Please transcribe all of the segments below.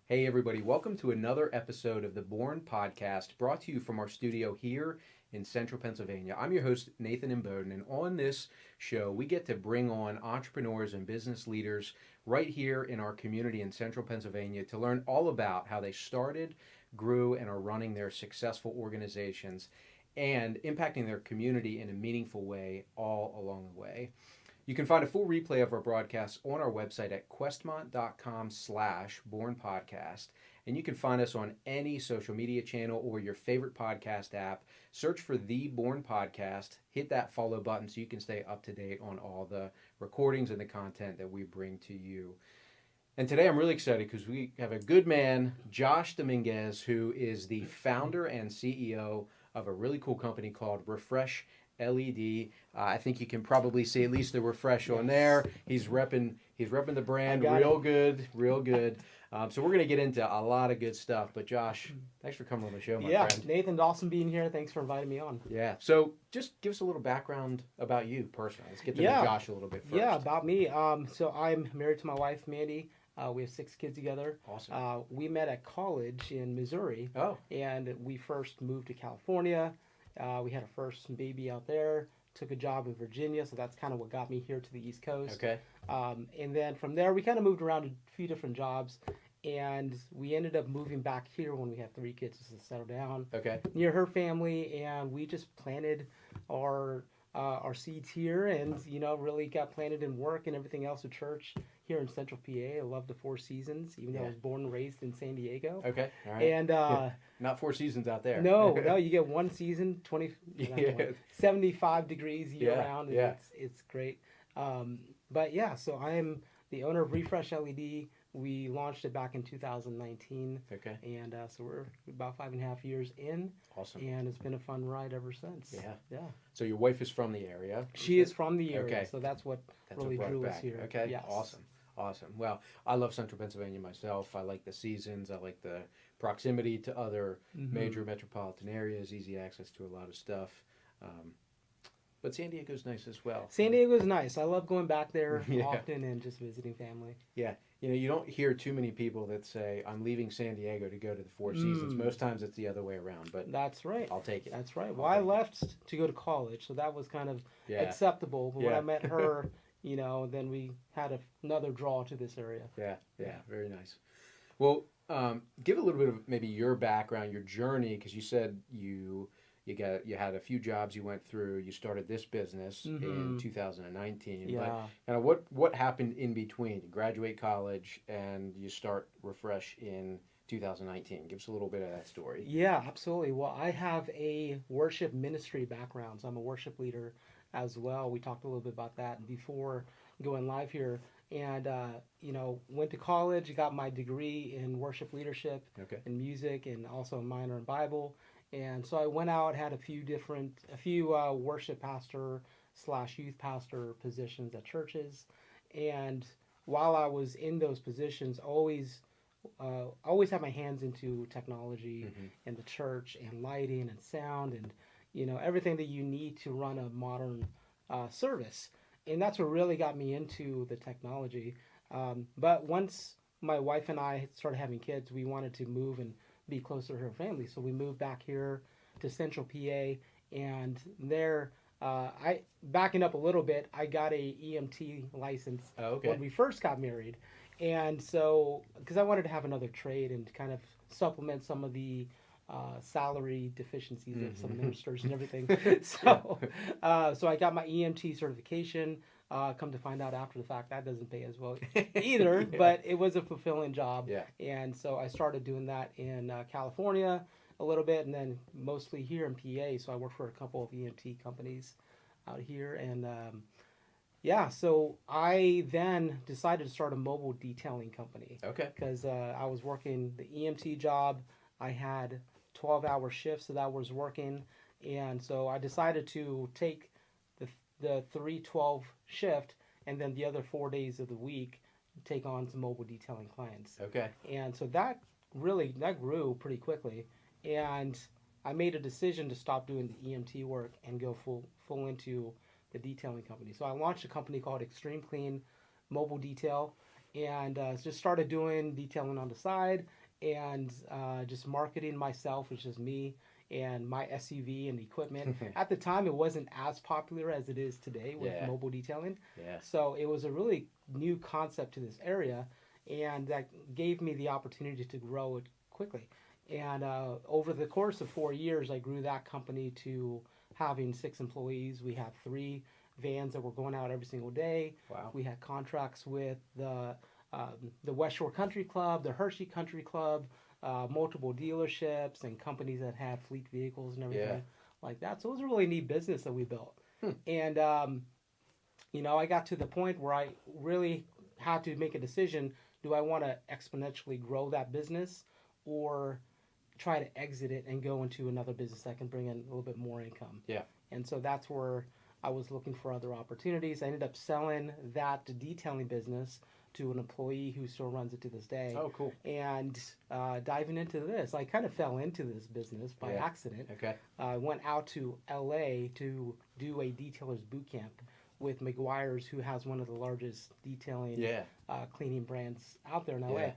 Hey, everybody, welcome to another episode of the Born Podcast, brought to you from our studio here in central Pennsylvania. I'm your host, Nathan Imboden, and on this show, we get to bring on entrepreneurs and business leaders right here in our community in central Pennsylvania to learn all about how they started, grew, and are running their successful organizations and impacting their community in a meaningful way all along the way. You can find a full replay of our broadcasts on our website at questmont.com/bornpodcast. And you can find us on any social media channel or your favorite podcast app. Search for The Born Podcast. Hit that follow button so you can stay up to date on all the recordings and the content that we bring to you. And today I'm really excited because we have a good man, Josh Dominguez, who is the founder and CEO of a really cool company called Refresh LED. I think you can probably see at least the refresh on there. He's repping the brand real good. So we're going to get into a lot of good stuff. But Josh, thanks for coming on the show, my friend. Yeah, Nathan, awesome being here. Thanks for inviting me on. Yeah. So just give us a little background about you personally. Let's get to know Josh a little bit first. Yeah, about me. So I'm married to my wife, Mandy. We have 6 kids together. Awesome. We met at college in Missouri. Oh. And we first moved to California. We had our first baby out there. Took a job in Virginia, so that's kind of what got me here to the East Coast. Okay. And then from there, we kind of moved around a few different jobs, and we ended up moving back here when we had 3 kids just to settle down. Okay. Near her family, and we just planted our seeds here, and really got planted in work and everything else with church here in Central PA. I love the 4 Seasons, even though I was born and raised in San Diego. Okay. All right. And not 4 seasons out there. No, you get 1 season, 75 degrees year round, and it's great. But yeah, so I am the owner of Refresh LED. We launched it back in 2019. Okay. And so we're about 5.5 years in. Awesome. And it's been a fun ride ever since. Yeah. So your wife is from the area? She is from the area. Okay. So that's what really drew us here. Okay. Yes. Awesome. Well, I love Central Pennsylvania myself. I like the seasons. I like the proximity to other major metropolitan areas, easy access to a lot of stuff. But San Diego's nice as well. San Diego's nice. I love going back there often and just visiting family. Yeah. You don't hear too many people that say, I'm leaving San Diego to go to the 4 Seasons. Most times it's the other way around, but that's right. I'll take it. That's right. Well, I left to go to college, so that was kind of acceptable. But when I met her, then we had another draw to this area. Yeah. Very nice. Well, give a little bit of maybe your background, your journey, because you said you had a few jobs you went through. You started this business in 2019. Yeah. But kind of what happened in between? You graduate college and you start Refresh in 2019. Give us a little bit of that story. Yeah, absolutely. Well, I have a worship ministry background, so I'm a worship leader as well. We talked a little bit about that before going live here. And, went to college, got my degree in worship leadership and music, and also a minor in Bible. And so I went out, had a few worship pastor / youth pastor positions at churches. And while I was in those positions, always had my hands into technology and the church and lighting and sound and, everything that you need to run a modern service. And that's what really got me into the technology. But once my wife and I started having kids, we wanted to move and be closer to her family. So we moved back here to Central PA, and there, backing up a little bit, I got a EMT license when we first got married. And so, because I wanted to have another trade and kind of supplement some of the salary deficiencies of some ministers and everything. So I got my EMT certification. Come to find out after the fact, that doesn't pay as well either, but it was a fulfilling job. Yeah. And so I started doing that in California a little bit, and then mostly here in PA. So I worked for a couple of EMT companies out here. And so I then decided to start a mobile detailing company. Okay. Because I was working the EMT job. I had 12-hour shifts that I was working. And so I decided to take the 3/12 shift, and then the other 4 days of the week take on some mobile detailing clients. Okay. And so that grew pretty quickly, and I made a decision to stop doing the EMT work and go full into the detailing company. So I launched a company called Extreme Clean Mobile Detail, and just started doing detailing on the side, and just marketing myself, which is me and my SUV and equipment. At the time, it wasn't as popular as it is today with Yeah. mobile detailing. Yeah. So it was a really new concept to this area, and that gave me the opportunity to grow it quickly. And over the course of 4 years, I grew that company to having 6 employees. We had 3 vans that were going out every single day. Wow. We had contracts with the West Shore Country Club, the Hershey Country Club, multiple dealerships and companies that had fleet vehicles and everything like that. So it was a really neat business that we built. And I got to the point where I really had to make a decision: do I want to exponentially grow that business, or try to exit it and go into another business that can bring in a little bit more income? Yeah. And so that's where I was looking for other opportunities. I ended up selling that detailing business to an employee who still runs it to this day. Oh, cool. And diving into this, I kind of fell into this business by accident. Okay. I went out to LA to do a detailer's boot camp with McGuire's, who has one of the largest detailing cleaning brands out there in LA. Yeah.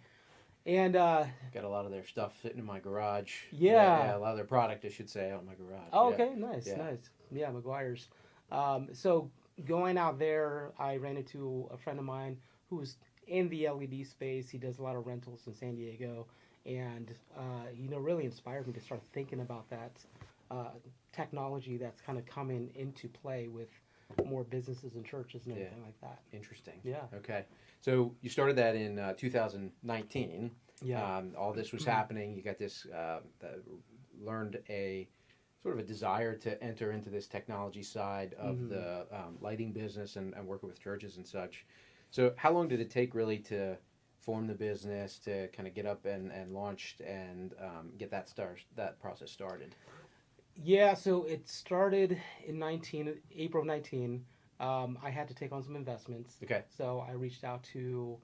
And got a lot of their stuff sitting in my garage. Yeah. A lot of their product, I should say, out in my garage. Oh, okay, nice. Yeah, McGuire's. So going out there, I ran into a friend of mine who's in the LED space. He does a lot of rentals in San Diego, and really inspired me to start thinking about that technology that's kind of coming into play with more businesses and churches and everything like that. Interesting. Yeah. Okay. So you started that in 2019. Yeah. All this was happening. You got this, learned a sort of a desire to enter into this technology side of the lighting business and working with churches and such. So how long did it take really to form the business, to kind of get up and launched and get that process started? Yeah, so it started in April of 19. I had to take on some investments. Okay. So I reached out to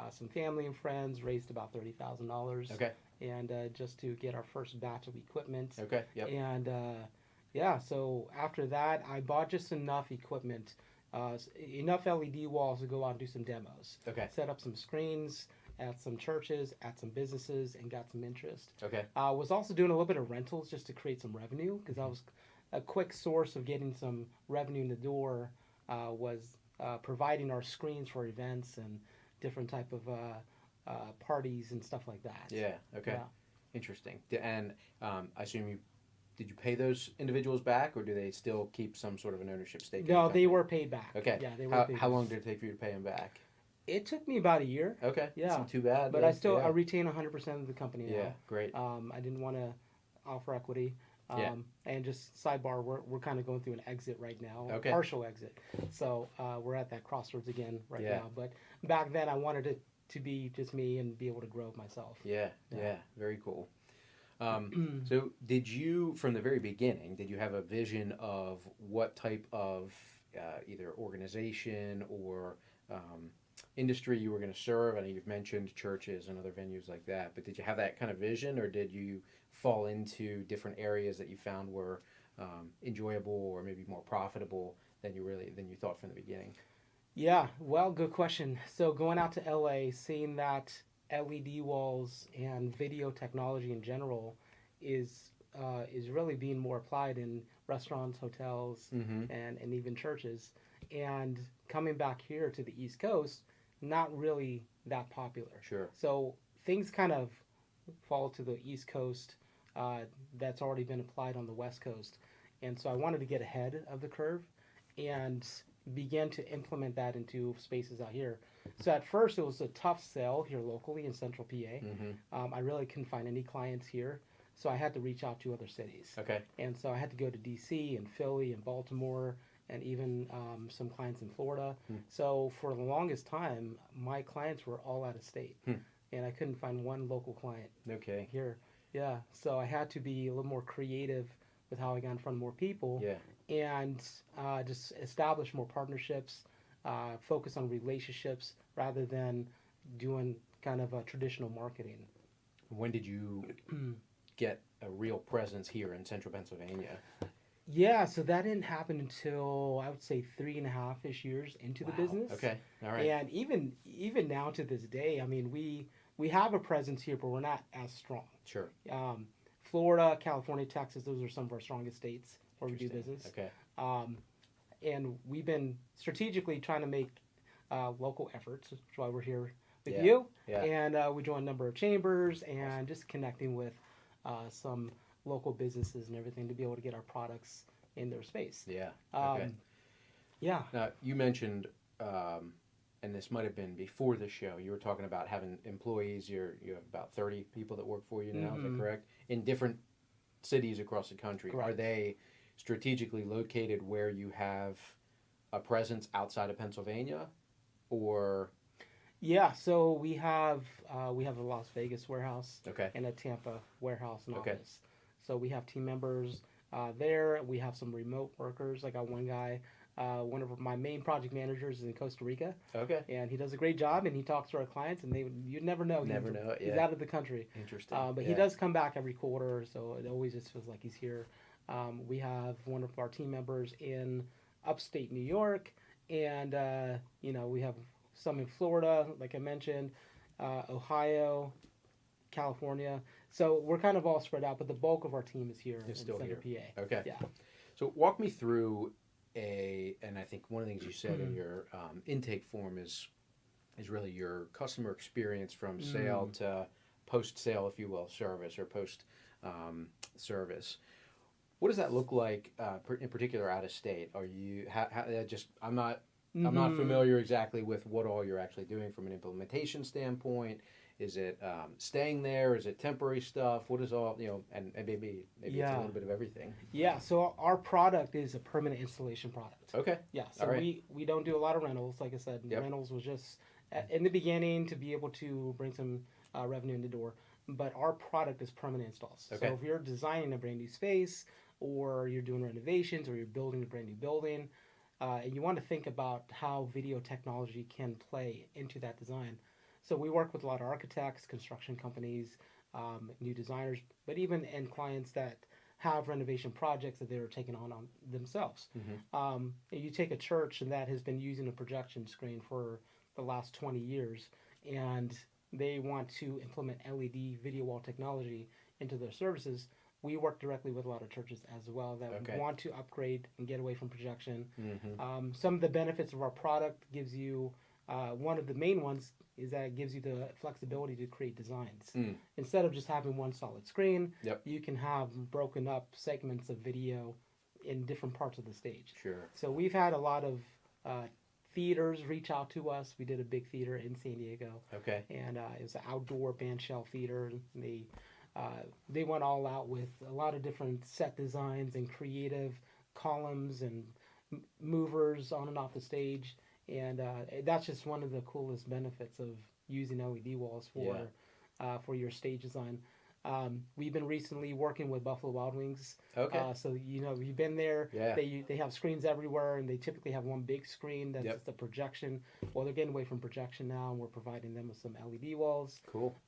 some family and friends, raised about $30,000. Okay. And just to get our first batch of equipment. Okay. Yep. And so after that, I bought just enough equipment, enough LED walls to go out and do some demos. Okay. Set up some screens at some churches, at some businesses, and got some interest. Okay. I was also doing a little bit of rentals just to create some revenue, because that was a quick source of getting some revenue in the door. Was providing our screens for events and different type of parties and stuff like that. Yeah. Okay. Yeah. Interesting. And I assume did you pay those individuals back, or do they still keep some sort of an ownership stake? No, they were paid back. Okay. Yeah, they were paid how back. long did it take for you to pay them back? It took me about a year. Okay. Yeah. That's not too bad. But I retain 100% of the company now. Yeah. Great. I didn't want to offer equity. And just sidebar, we're kind of going through an exit right now, Okay. a partial exit. So we're at that crossroads again right Yeah. now. But back then, I wanted it to be just me and be able to grow myself. Yeah. Very cool. So did you, from the very beginning, did you have a vision of what type of either organization or industry you were going to serve? I know you've mentioned churches and other venues like that, but did you have that kind of vision, or did you fall into different areas that you found were enjoyable or maybe more profitable than you thought from the beginning? Yeah, well, good question. So going out to LA, seeing that LED walls and video technology in general is really being more applied in restaurants, hotels, and even churches. And coming back here to the East Coast, not really that popular. Sure. So things kind of fall to the East Coast that's already been applied on the West Coast. And so I wanted to get ahead of the curve and began to implement that into spaces out here. So at first it was a tough sell here locally in Central PA. I really couldn't find any clients here, so I had to reach out to other cities. Okay. And so I had to go to DC and Philly and Baltimore and even some clients in Florida. So for the longest time, my clients were all out of state, and I couldn't find one local client Okay. here. Yeah, so I had to be a little more creative with how I got in front of more people. Yeah. And just establish more partnerships, focus on relationships rather than doing kind of a traditional marketing. When did you get a real presence here in central Pennsylvania? Yeah, so that didn't happen until I would say 3.5-ish years into the Wow. business. Okay. All right. And even now to this day, I mean, we have a presence here, but we're not as strong. Sure. Um, Florida, California, Texas, those are some of our strongest states where we do Interesting. business. Okay. Um, and we've been strategically trying to make local efforts. That's why we're here with Yeah. you. Yeah. And we joined a number of chambers and just connecting with some local businesses and everything to be able to get our products in their space. Yeah. Okay. Yeah. Now you mentioned, and this might have been before the show. You were talking about having employees. You have about 30 people that work for you now. Is that correct? In different cities across the country. Correct. Are they strategically located where you have a presence outside of Pennsylvania, or? Yeah, so we have a Las Vegas warehouse Okay. and a Tampa warehouse and Okay. office. So we have team members there. We have some remote workers. I got one guy. One of my main project managers is in Costa Rica, Okay. and he does a great job. And he talks to our clients, and you'd never know. Never know it, He's yeah. out of the country. Interesting. But Yeah. he does come back every quarter, so it always just feels like he's here. We have one of our team members in upstate New York, and we have some in Florida, like I mentioned, Ohio, California. So we're kind of all spread out, but the bulk of our team is here in still Center here. PA. Okay. Yeah. So walk me through and I think one of the things you said in your intake form is really your customer experience from sale to post-sale, if you will, service or post service. What does that look like in particular out of state? Are you I'm not familiar exactly with what all you're actually doing from an implementation standpoint. Is it staying there? Is it temporary stuff? What is all, and maybe it's a little bit of everything. Yeah, so our product is a permanent installation product. Okay. Yeah, so we don't do a lot of rentals. Like I said, rentals was just in the beginning to be able to bring some revenue in the door. But our product is permanent installs. Okay. So if you're designing a brand new space or you're doing renovations or you're building a brand new building, and you want to think about how video technology can play into that design. So we work with a lot of architects, construction companies, new designers, but even end clients that have renovation projects that they're taking on themselves. Mm-hmm. You take a church and that has been using a projection screen for the last 20 years, and they want to implement LED video wall technology into their services. We work directly with a lot of churches as well that want to upgrade and get away from projection. Mm-hmm. Some of the benefits of our product gives you, one of the main ones is that it gives you the flexibility to create designs. Instead of just having one solid screen, you can have broken up segments of video in different parts of the stage. Sure. So we've had a lot of theaters reach out to us. We did a big theater in San Diego. Okay. And it was an outdoor band shell theater. They went all out with a lot of different set designs and creative columns and movers on and off the stage. And that's just one of the coolest benefits of using LED walls for your stage design. We've been recently working with Buffalo Wild Wings. Okay. So you've been there. Yeah. They have screens everywhere, and they typically have one big screen that's just a projection. Well, they're getting away from projection now, and we're providing them with some LED walls. Cool.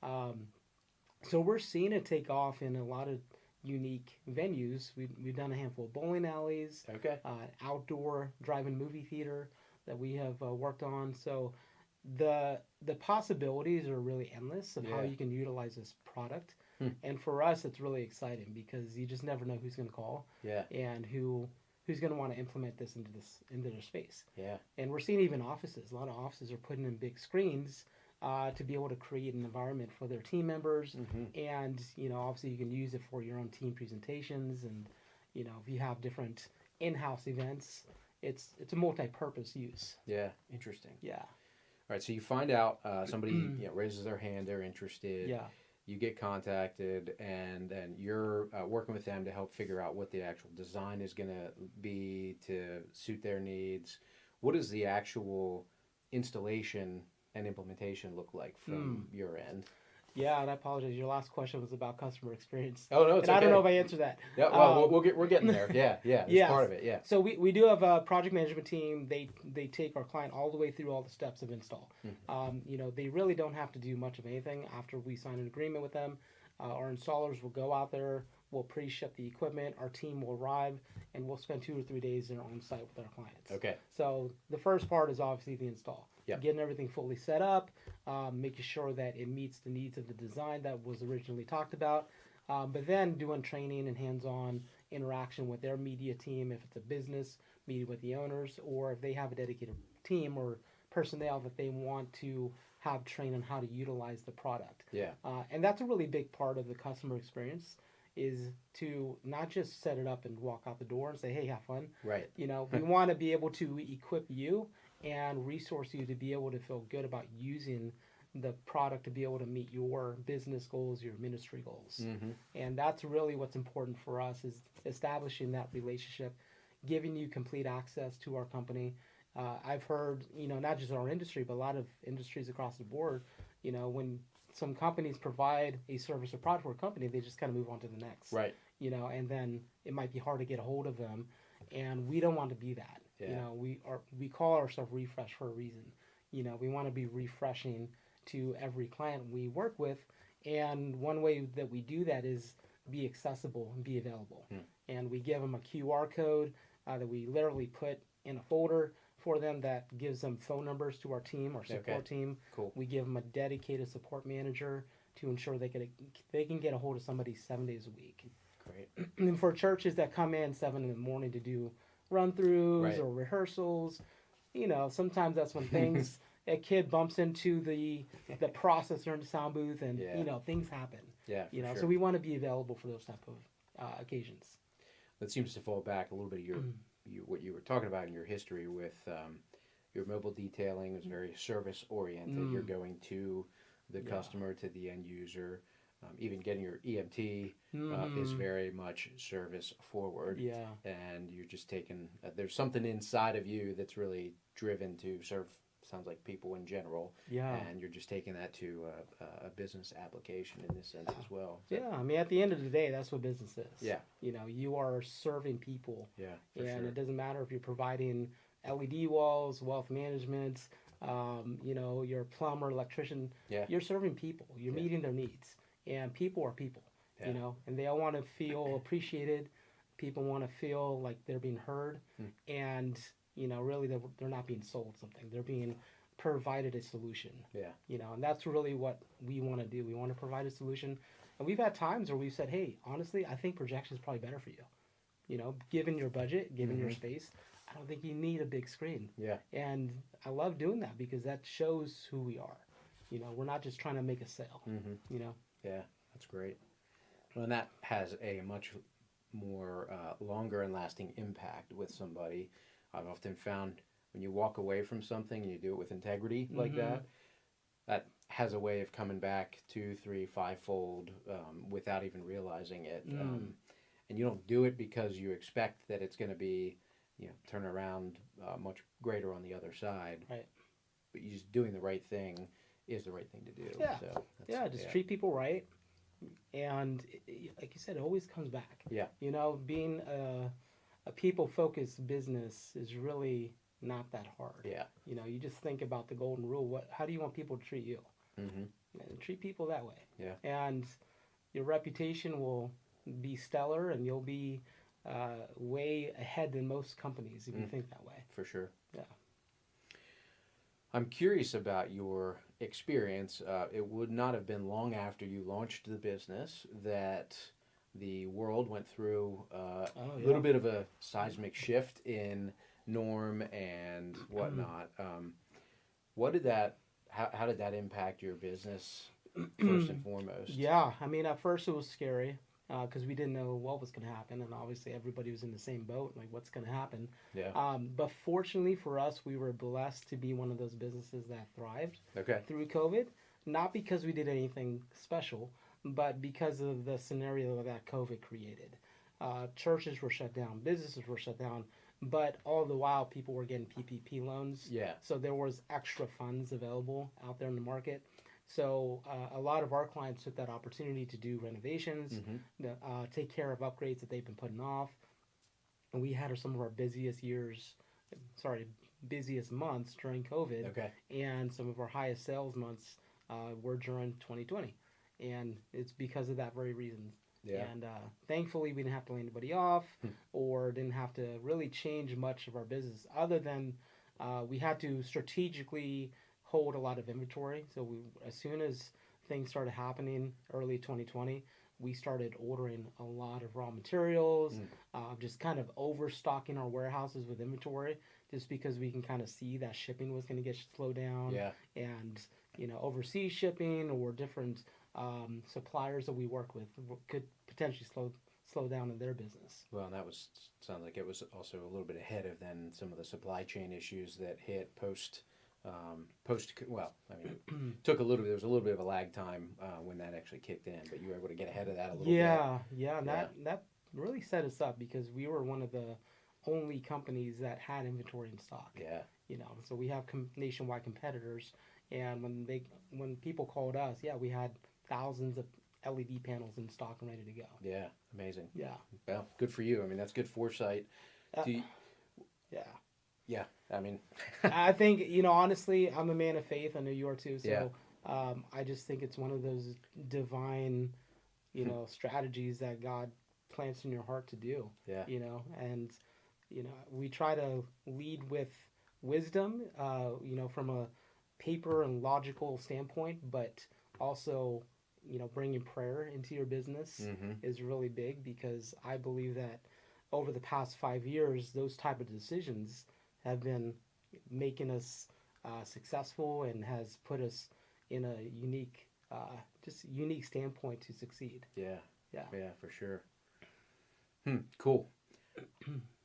So we're seeing it take off in a lot of unique venues. We've done a handful of bowling alleys. Okay. Outdoor drive-in movie theater that we have worked on. So the possibilities are really endless of how you can utilize this product. And for us, it's really exciting because you just never know who's going to call and who's going to want to implement this into their space. Yeah. And we're seeing even offices. A lot of offices are putting in big screens to be able to create an environment for their team members. And, obviously you can use it for your own team presentations. And, if you have different in-house events, it's a multi-purpose use. Yeah. Interesting. Yeah. All right. So you find out somebody raises their hand, they're interested. Yeah. You get contacted, and then you're working with them to help figure out what the actual design is going to be to suit their needs. What does the actual installation and implementation look like from your end? Yeah, and I apologize. Your last question was about customer experience. Oh no, it's and okay. I don't know if I answered that. Yeah, well, we're getting there. Yeah, it's part of it. Yeah. So we do have a project management team. They take our client all the way through all the steps of install. They really don't have to do much of anything after we sign an agreement with them. Our installers will go out there, we'll pre-ship the equipment, our team will arrive, and we'll spend 2 or 3 days there on site with our clients. Okay. So the first part is obviously the install. Yep. Getting everything fully set up, making sure that it meets the needs of the design that was originally talked about, but then doing training and hands-on interaction with their media team if it's a business, meeting with the owners, or if they have a dedicated team or personnel that they want to have trained on how to utilize the product. Yeah. And that's a really big part of the customer experience, is to not just set it up and walk out the door and say, hey, have fun. Right. You know, we want to be able to equip you and resource you to be able to feel good about using the product to be able to meet your business goals, your ministry goals. Mm-hmm. And that's really what's important for us, is establishing that relationship, giving you complete access to our company. I've heard, you know, not just our industry, but a lot of industries across the board, you know, when some companies provide a service or product for a company, they just kind of move on to the next. Right. You know, and then it might be hard to get a hold of them, and we don't want to be that. Yeah. You know, we call ourselves Refresh for a reason. You know, we want to be refreshing to every client we work with, and one way that we do that is be accessible and be available. And we give them a QR code that we literally put in a folder for them that gives them phone numbers to our team, our support team. Cool. We give them a dedicated support manager to ensure they can get a hold of somebody 7 days a week. Great. And for churches that come in 7 in the morning to do run-throughs Right. or rehearsals, you know, sometimes that's when things, a kid bumps into the processor in the sound booth, and, Yeah. you know, things happen. Yeah. You know, sure. so we want to be available for those type of occasions. That seems to fall back a little bit of what you were talking about in your history with your mobile detailing is very service oriented. You're going to the customer, to the end user. Even getting your EMT is very much service forward. Yeah. And you're just taking, there's something inside of you that's really driven to serve, sounds like, people in general. Yeah. And you're just taking that to a business application in this sense as well. So, Yeah, I mean, at the end of the day, that's what business is. Yeah. You know, you are serving people. Yeah, for And sure. it doesn't matter if you're providing LED walls, wealth management, you know, you're a plumber, electrician. Yeah. You're serving people. You're meeting their needs. And people are people, Yeah. you know, and they all want to feel appreciated. People want to feel like they're being heard. And, you know, really they're not being sold something. They're being provided a solution. Yeah. You know, and that's really what we want to do. We want to provide a solution. And we've had times where we've said, hey, honestly, I think projection is probably better for you. You know, given your budget, given your space, I don't think you need a big screen. Yeah. And I love doing that because that shows who we are. You know, we're not just trying to make a sale, you know. Yeah, that's great. Well, and that has a much more longer and lasting impact with somebody. I've often found when you walk away from something and you do it with integrity like that, that has a way of coming back 2, 3, 5-fold without even realizing it. And you don't do it because you expect that it's going to be, you know, turn around much greater on the other side. Right. But you just doing the right thing is the right thing to do. Yeah. So Just treat people right. And like you said, it always comes back. Yeah. You know, being a people-focused business is really not that hard. Yeah. You know, you just think about the golden rule. How do you want people to treat you? And treat people that way. Yeah. And your reputation will be stellar, and you'll be way ahead than most companies if you think that way. For sure. Yeah. I'm curious about your experience. It would not have been long after you launched the business that the world went through a little bit of a seismic shift in norm and whatnot. What did that? How did that impact your business first and foremost? Yeah, I mean, at first it was scary because we didn't know what was going to happen, and obviously everybody was in the same boat, like what's going to happen. Yeah. But fortunately for us, we were blessed to be one of those businesses that thrived Okay. through COVID, not because we did anything special, but because of the scenario that COVID created. Churches were shut down, businesses were shut down, but all the while people were getting PPP loans. Yeah. So there was extra funds available out there in the market. So a lot of our clients took that opportunity to do renovations, take care of upgrades that they've been putting off. And we had some of our busiest months during COVID. Okay. And some of our highest sales months were during 2020. and it's because of that very reason. Yeah. And thankfully, we didn't have to lay anybody off, or didn't have to really change much of our business, other than we had to strategically hold a lot of inventory. So as soon as things started happening early 2020, we started ordering a lot of raw materials, just kind of overstocking our warehouses with inventory, just because we can kind of see that shipping was going to get slowed down, Yeah. and overseas shipping or different suppliers that we work with could potentially slow down in their business. Well, and that sounds like it was also a little bit ahead of then some of the supply chain issues that hit well, I mean, there was a little bit of a lag time when that actually kicked in, but you were able to get ahead of that a little bit. Yeah, and that really set us up, because we were one of the only companies that had inventory in stock. Yeah. So we have nationwide competitors, and when people called us, we had thousands of LED panels in stock and ready to go. Yeah, amazing. Yeah. Well, good for you. I mean, that's good foresight. Yeah. Yeah, I mean, I think, honestly, I'm a man of faith. I know you are too. So yeah. I just think it's one of those divine, strategies that God plants in your heart to do. Yeah. And, we try to lead with wisdom, from a paper and logical standpoint, but also, bringing prayer into your business is really big, because I believe that over the past 5 years, those type of decisions have been making us successful, and has put us in a unique standpoint to succeed. Yeah. Yeah. Yeah, for sure. Cool.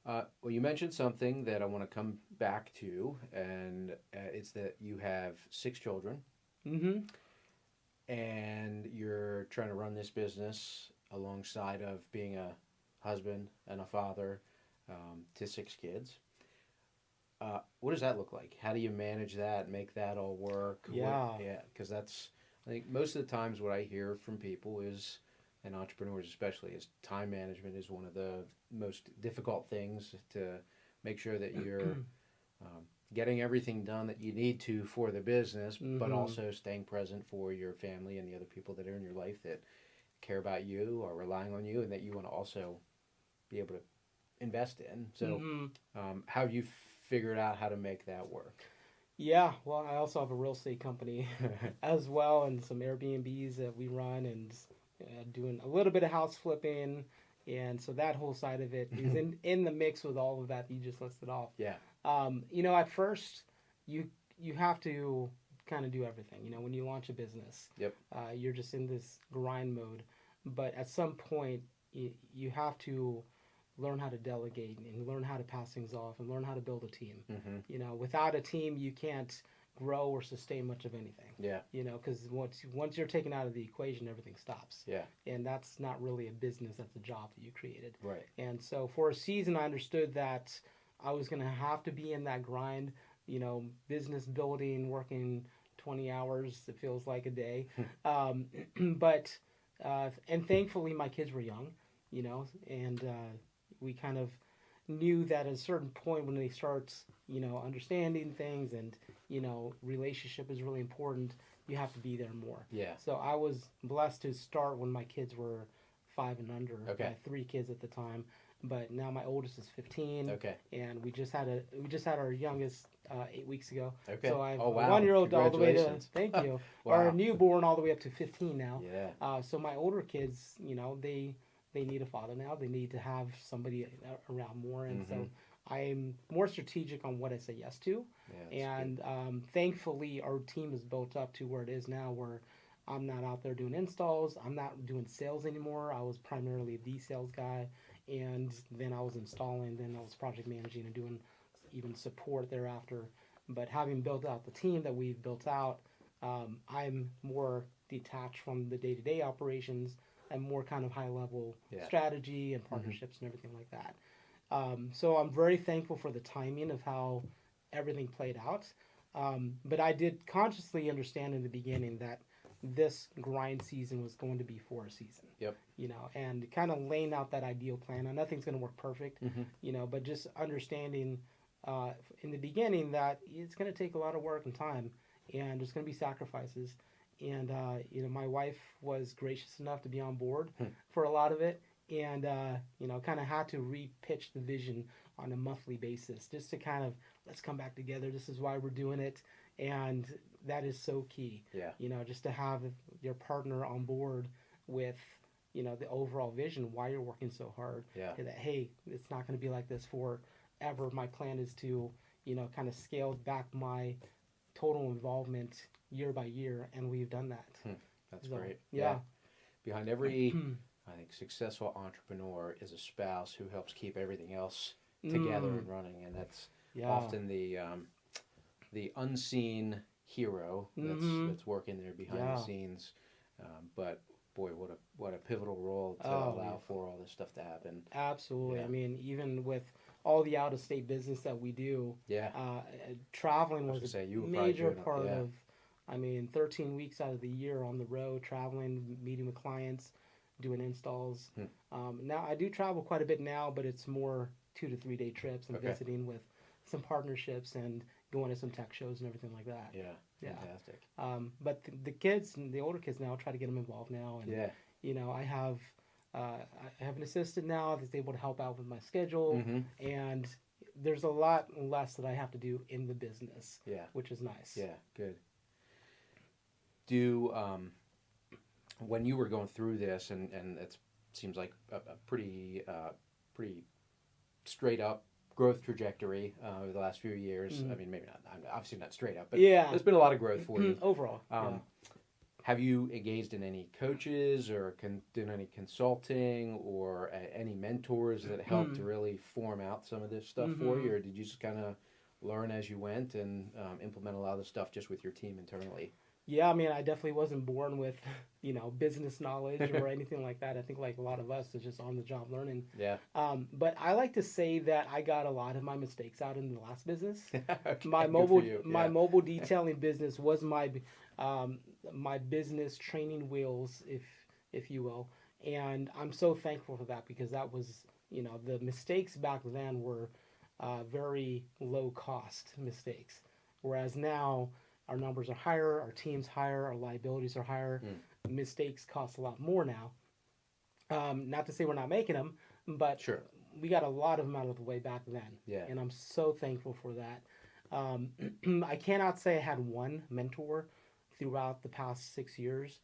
Well, you mentioned something that I want to come back to, and it's that you have 6 children, and you're trying to run this business alongside of being a husband and a father to 6 kids. What does that look like? How do you manage that, make that all work? Yeah. Because I think most of the times what I hear from people is, and entrepreneurs especially, is time management is one of the most difficult things to make sure that you're getting everything done that you need to for the business, but also staying present for your family and the other people that are in your life that care about you, are relying on you, and that you want to also be able to invest in. So how have you figured out how to make that work? Yeah, well, I also have a real estate company as well, and some Airbnbs that we run, and doing a little bit of house flipping, and so that whole side of it is in the mix with all of that you just listed off. Yeah. At first, you have to kind of do everything. When you launch a business, Yep. You're just in this grind mode, but at some point, you have to learn how to delegate, and learn how to pass things off, and learn how to build a team. Without a team, you can't grow or sustain much of anything. Yeah. Because once you're taken out of the equation, everything stops. Yeah. And that's not really a business, that's a job that you created. Right. And so for a season, I understood that I was going to have to be in that grind, business building, working 20 hours, it feels like a day. But thankfully my kids were young, and we kind of knew that at a certain point when they start, understanding things, and, relationship is really important, you have to be there more. Yeah. So I was blessed to start when my kids were 5 and under. Okay. I had 3 kids at the time, but now my oldest is 15. Okay. And we just had our youngest 8 weeks ago. Okay. So I have Oh, wow. a 1-year-old all the way to, Congratulations. thank you, Wow. our newborn all the way up to 15 now. Yeah. So my older kids, they need a father now. They need to have somebody around more, and so I'm more strategic on what I say yes to. Yeah, and thankfully, our team is built up to where it is now, where I'm not out there doing installs. I'm not doing sales anymore. I was primarily the sales guy, and then I was installing. Then I was project managing and doing even support thereafter. But having built out the team that we've built out, I'm more detached from the day-to-day operations, and more kind of high-level strategy and partnerships and everything like that. So I'm very thankful for the timing of how everything played out. But I did consciously understand in the beginning that this grind season was going to be for a season. Yep. And kind of laying out that ideal plan. Now, nothing's going to work perfect, but just understanding in the beginning that it's going to take a lot of work and time, and there's going to be sacrifices. and my wife was gracious enough to be on board Hmm. for a lot of it, and kind of had to re-pitch the vision on a monthly basis, just to kind of, let's come back together. This is why we're doing it, and that is so key. Yeah. Just to have your partner on board with the overall vision, why you're working so hard. Yeah. And that, hey, it's not going to be like this forever. My plan is to kind of scale back my total involvement year by year, and we've done that. That's So, great. Yeah. Behind every, I think, successful entrepreneur is a spouse who helps keep everything else together and running, and that's often the unseen hero that's working there behind the scenes. But boy, what a pivotal role to allow for all this stuff to happen. Absolutely. Yeah. I mean, even with all the out of state business that we do, Yeah. traveling I was was gonna a say, you were probably major doing it, part yeah. of. I mean, 13 weeks out of the year on the road, traveling, meeting with clients, doing installs. Now I do travel quite a bit now, but it's more 2 to 3 day trips and Okay. visiting with some partnerships and going to some tech shows and everything like that. Yeah. Yeah. Fantastic. But the kids, the older kids now, try to get them involved now. And, Yeah. I have an assistant now that's able to help out with my schedule, and there's a lot less that I have to do in the business, Yeah. which is nice. Yeah. Good. Do when you were going through this, and it seems like a pretty straight up growth trajectory over the last few years. I mean, maybe not, obviously not straight up, but there's been a lot of growth for you overall. Have you engaged in any coaches or done any consulting or any mentors that helped to really form out some of this stuff for you, or did you just kind of learn as you went and implement a lot of the stuff just with your team internally? Yeah, I mean, I definitely wasn't born with, business knowledge or anything like that. I think like a lot of us, it's just on the job learning. Yeah. But I like to say that I got a lot of my mistakes out in the last business. Okay, My good mobile for you. my Yeah. mobile detailing business was my business training wheels, if you will. And I'm so thankful for that, because that was, the mistakes back then were very low cost mistakes. Whereas now our numbers are higher, our team's higher, our liabilities are higher. Mistakes cost a lot more now. Not to say we're not making them, but Sure. we got a lot of them out of the way back then. Yeah. And I'm so thankful for that. I cannot say I had one mentor throughout the past 6 years.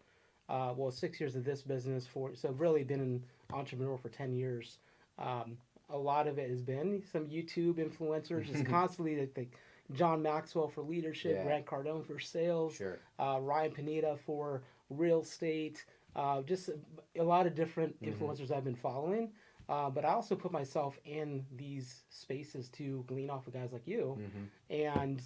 6 years of this business, so I've really been an entrepreneur for 10 years. A lot of it has been some YouTube influencers, just constantly like John Maxwell for leadership, Grant Cardone for sales, Sure. Ryan Pineda for real estate, just a lot of different influencers I've been following. But I also put myself in these spaces to glean off of guys like you, and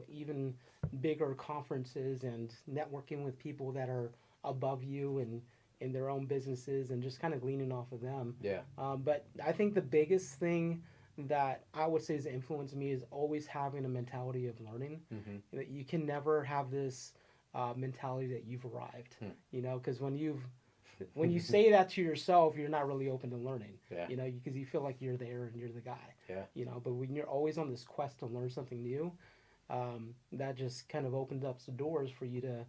even bigger conferences and networking with people that are above you and in their own businesses, and just kind of gleaning off of them. Yeah. But I think the biggest thing that I would say has influenced me is always having a mentality of learning. That you can never have this mentality that you've arrived. Because when you say that to yourself, you're not really open to learning. Yeah. Because you feel like you're there and you're the guy. Yeah. But when you're always on this quest to learn something new, that just kind of opens up the doors for you to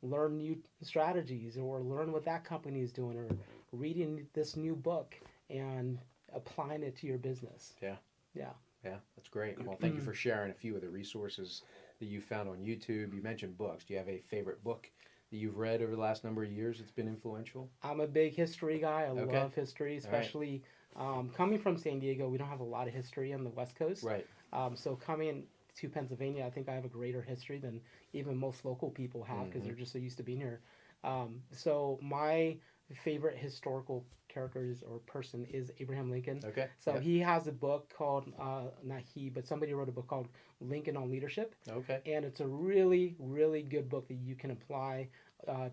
learn new strategies, or learn what that company is doing, or reading this new book and applying it to your business. Yeah. Yeah. Yeah, that's great. Well, thank you for sharing a few of the resources that you found on YouTube. You mentioned books. Do you have a favorite book that you've read over the last number of years that's been influential? I'm a big history guy. I Okay. love history, especially coming from San Diego. We don't have a lot of history on the West Coast. Right. So coming to Pennsylvania, I think I have a greater history than even most local people have, because they're just so used to being here. So my favorite historical characters or person is Abraham Lincoln. Okay. So he has a book called, not he, but somebody wrote a book called Lincoln on Leadership. Okay. And it's a really, really good book that you can apply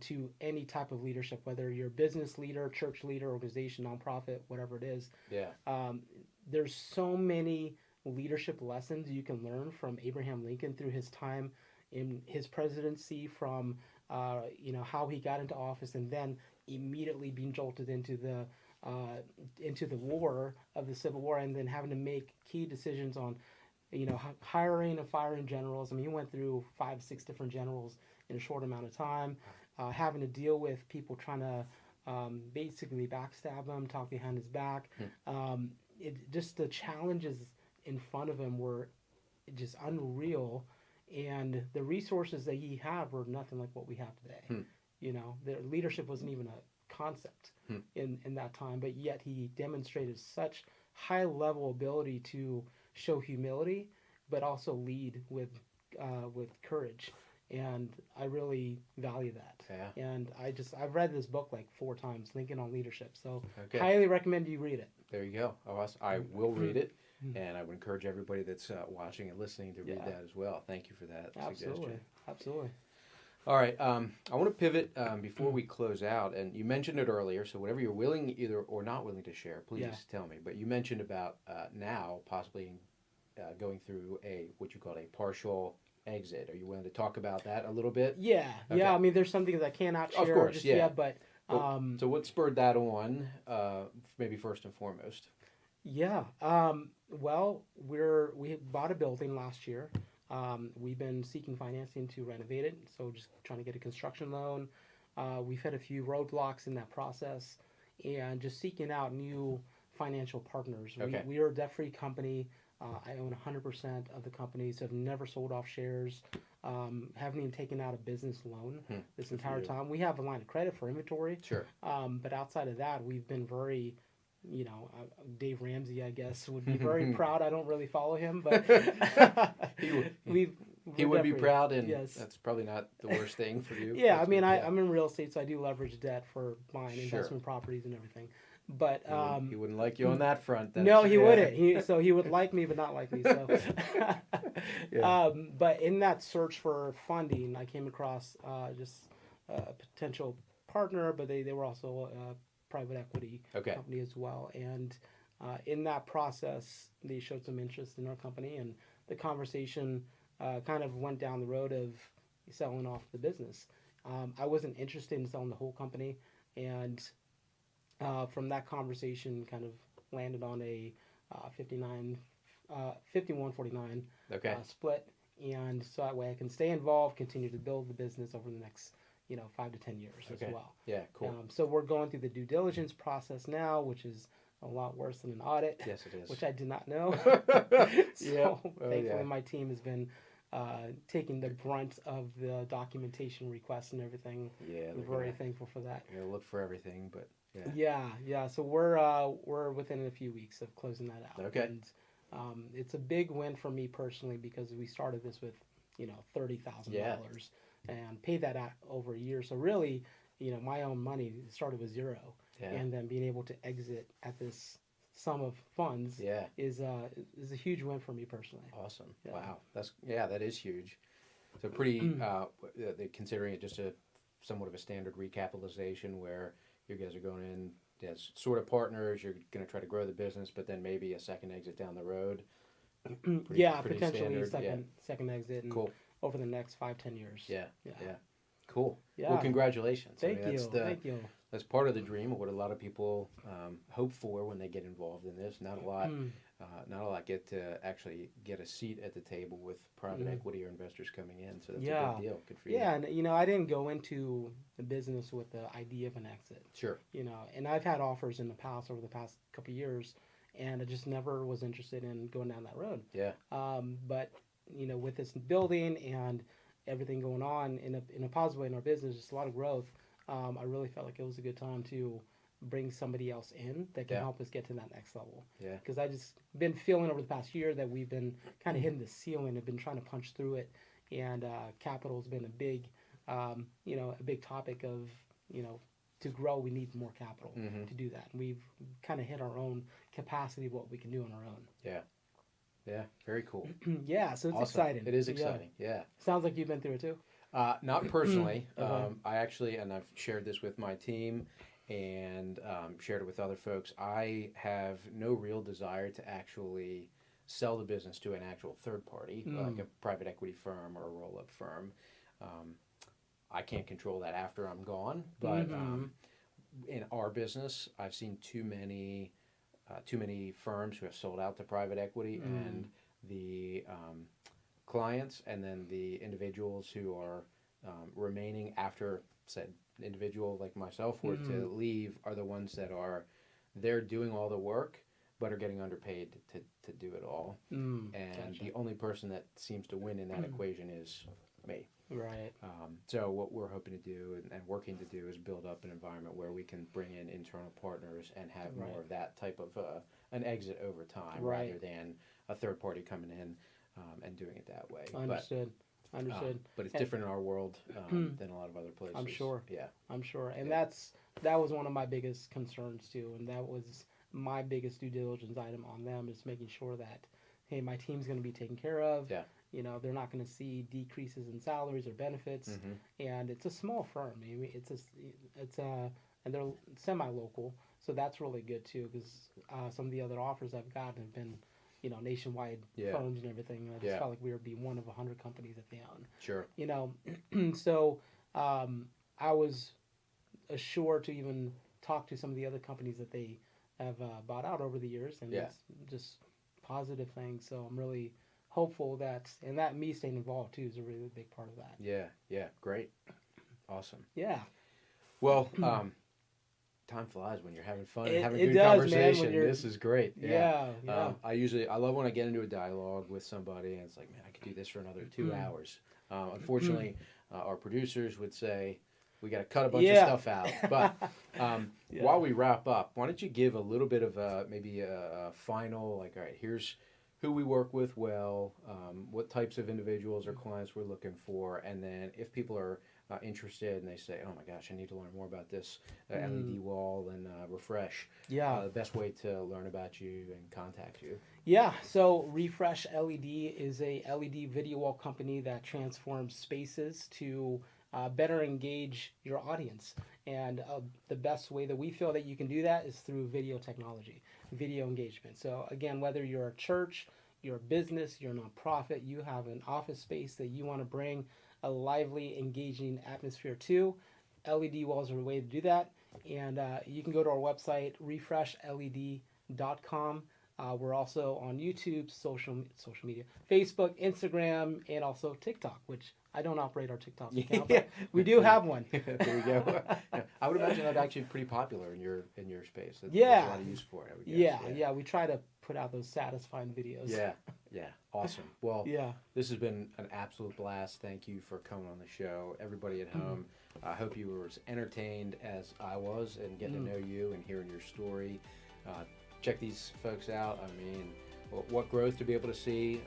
to any type of leadership, whether you're a business leader, church leader, organization, nonprofit, whatever it is. Yeah. There's so many leadership lessons you can learn from Abraham Lincoln through his time in his presidency, from how he got into office, and then immediately being jolted into the war of the Civil War, and then having to make key decisions on hiring and firing generals. I mean, he went through 5-6 different generals in a short amount of time, having to deal with people trying to basically backstab him, talk behind his back. Just the challenges in front of him were just unreal, and the resources that he had were nothing like what we have today. You know, their leadership wasn't even a concept in that time, but yet he demonstrated such high level ability to show humility, but also lead with courage. And I really value that. Yeah. And I've read this book like 4 times, Lincoln on Leadership. So Okay. highly recommend you read it. There you go. I will read it, and I would encourage everybody that's watching and listening to read that as well. Thank you for that suggestion. Absolutely. All right. I want to pivot before we close out, and you mentioned it earlier. So whatever you're willing either or not willing to share, please tell me. But you mentioned about now possibly going through what you call a partial exit. Are you willing to talk about that a little bit? Yeah. Okay. Yeah. I mean, there's some things I cannot share of course, just yeah. yet, but so what spurred that on? Maybe first and foremost. Yeah. Well, we bought a building last year. We've been seeking financing to renovate it, so just trying to get a construction loan. We've had a few roadblocks in that process, and just seeking out new financial partners. Okay. We are a debt-free company. I own 100% of the company, so I've never sold off shares. Haven't even taken out a business loan this entire time. We have a line of credit for inventory. Sure. But outside of that, we've been very, Dave Ramsey, I guess, would be very proud. I don't really follow him, but he would be proud, and yes. That's probably not the worst thing for you. Yeah, I mean, I'm in real estate, so I do leverage debt for buying investment properties and everything. But he wouldn't like you on that front. No, he wouldn't. He would like me, but not like me. So, but in that search for funding, I came across just a potential partner, but they were also a private equity company as well. And in that process, they showed some interest in our company, and the conversation kind of went down the road of selling off the business. I wasn't interested in selling the whole company, and from that conversation, kind of landed on a 51-49 split, and so that way I can stay involved, continue to build the business over the next 5 to 10 years as well. Yeah, cool. So we're going through the due diligence process now, which is a lot worse than an audit. Yes, it is. Which I did not know. Thankfully, my team has been taking the brunt of the documentation requests and everything. Yeah, I'm very thankful for that. You're gonna look for everything, but yeah. So we're within a few weeks of closing that out. Okay. And it's a big win for me personally, because we started this with $30,000 and paid that out over a year. So really, my own money started with zero, and then being able to exit at this sum of funds is a huge win for me personally. Awesome. Yeah. Wow. That is huge. So pretty considering it just somewhat of a standard recapitalization where you guys are going in as sort of partners, you're going to try to grow the business, but then maybe a second exit down the road. Pretty potentially standard. second exit over the next 5-10 years. Yeah. Cool. Yeah. Well, congratulations. Thank you. That's part of the dream of what a lot of people hope for when they get involved in this. Not a lot get to actually get a seat at the table with private equity or investors coming in. So that's a big deal. Good for you. Yeah, and I didn't go into the business with the idea of an exit. Sure. And I've had offers in the past over the past couple of years, and I just never was interested in going down that road. Yeah. But with this building and everything going on in a positive way in our business, just a lot of growth. I really felt like it was a good time to bring somebody else in that can help us get to that next level. Yeah. Because I just been feeling over the past year that we've been kind of hitting the ceiling and been trying to punch through it, and capital has been a big topic of to grow we need more capital to do that. And we've kind of hit our own capacity of what we can do on our own. Yeah. Yeah, very cool. Yeah, so it's exciting. It is exciting, yeah. Sounds like you've been through it too. Not personally. I actually, and I've shared this with my team and shared it with other folks, I have no real desire to actually sell the business to an actual third party, like a private equity firm or a roll-up firm. I can't control that after I'm gone, but in our business, I've seen too many firms who have sold out to private equity, and the clients and then the individuals who are remaining after said individual like myself were to leave are the ones that are they're doing all the work but are getting underpaid to do it all. And Gotcha. the only person that seems to win in that equation is me. Right. So what we're hoping to do and working to do is build up an environment where we can bring in internal partners and have more of that type of an exit over time rather than a third party coming in and doing it that way. Understood. But it's different in our world than a lot of other places. I'm sure. Yeah. I'm sure. And that was one of my biggest concerns too. And that was my biggest due diligence item on them, is making sure that, hey, my team's going to be taken care of. Yeah. You know, they're not going to see decreases in salaries or benefits. And it's a small firm. I mean, and they're semi-local. So that's really good too, because some of the other offers I've gotten have been, you know, nationwide firms and everything. And I just felt like we would be one of 100 companies that they own. Sure. You know, so I was assured to even talk to some of the other companies that they have bought out over the years, and it's just positive things. So I'm really hopeful that, and that me staying involved too is a really big part of that. Yeah, great. Awesome. Yeah. Well, time flies when you're having fun and It having a good does, conversation. man, This is great. Yeah. I love when I get into a dialogue with somebody and it's like, man, I could do this for another 2 hours. Unfortunately, our producers would say, we got to cut a bunch of stuff out. But while we wrap up, why don't you give a little bit of maybe a final, like, all right, here's who we work with well, what types of individuals or clients we're looking for, and then if people are interested and they say, oh my gosh, I need to learn more about this LED wall and refresh. The best way to learn about you and contact you. Yeah, so Refresh LED is a LED video wall company that transforms spaces to better engage your audience. And the best way that we feel that you can do that is through video technology, video engagement. So again, whether you're a church, you're a business, you're a nonprofit, you have an office space that you want to bring a lively, engaging atmosphere to, LED walls are a way to do that. And you can go to our website, refreshled.com. We're also on YouTube, social media, Facebook, Instagram, and also TikTok, which I don't operate our TikTok account, but we do have one. There you go. I would imagine that's actually pretty popular in your space. There's a lot of use for it, I would guess. Yeah. We try to put out those satisfying videos. Yeah. Awesome. Well, this has been an absolute blast. Thank you for coming on the show. Everybody at home, I hope you were as entertained as I was and getting to know you and hearing your story. Check these folks out. I mean, what growth to be able to see,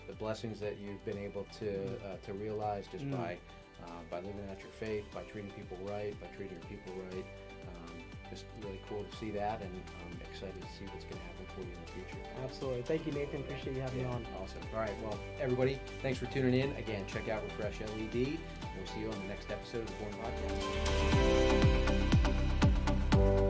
the blessings that you've been able to realize just by living out your faith, by treating people right, by treating your people right. Just really cool to see that, and I'm excited to see what's going to happen for you in the future. Absolutely. Thank you, Nathan. Appreciate you having me on. Awesome. All right. Well, everybody, thanks for tuning in. Again, check out Refresh LED, and we'll see you on the next episode of the Born Podcast.